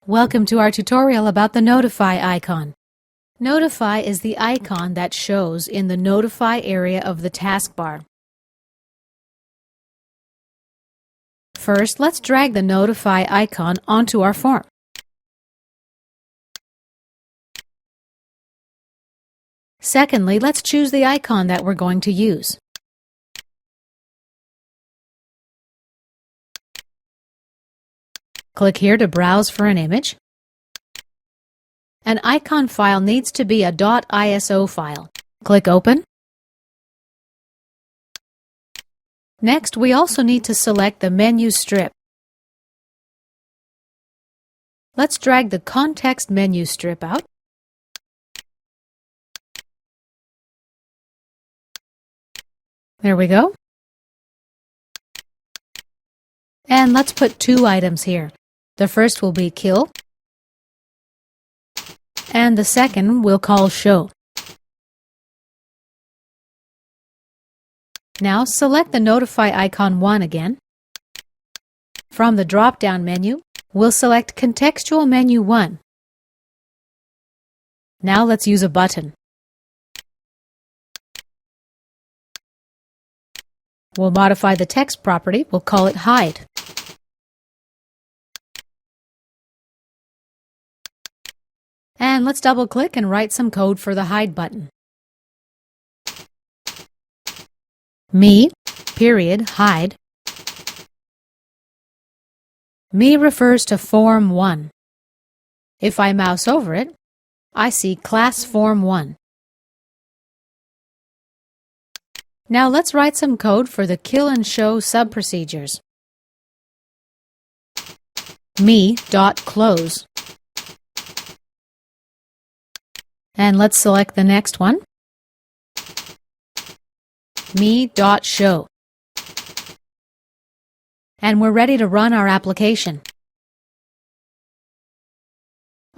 Welcome to our tutorial about the Notify icon. Notify is the icon that shows in the Notify area of the taskbar. First, let's drag the Notify icon onto our form. Secondly, let's choose the icon that we're going to use. Click here to browse for an image. An icon file needs to be a .iso file. Click Open. Next, we also need to select the menu strip. Let's drag the context menu strip out. There we go. And let's put two items here. The first will be Kill, and the second we'll call Show. Now select the Notify icon 1 again. From the drop-down menu, we'll select Contextual Menu 1. Now let's use a button. We'll modify the text property. We'll call it Hide. And let's double-click and write some code for the Hide button. Hide. Me refers to Form 1. If I mouse over it, I see Class Form 1. Now let's write some code for the Kill and Show sub-procedures. Me.close. And let's select the next one. Me.show. And we're ready to run our application.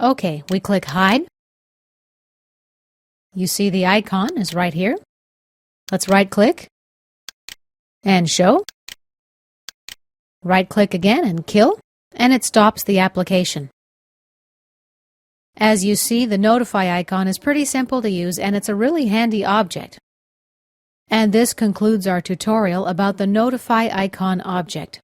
Okay, we click Hide. You see the icon is right here. Let's right-click and Show. Right-click again and Kill, and it stops the application. As you see, the Notify icon is pretty simple to use, and it's a really handy object. And this concludes our tutorial about the Notify icon object.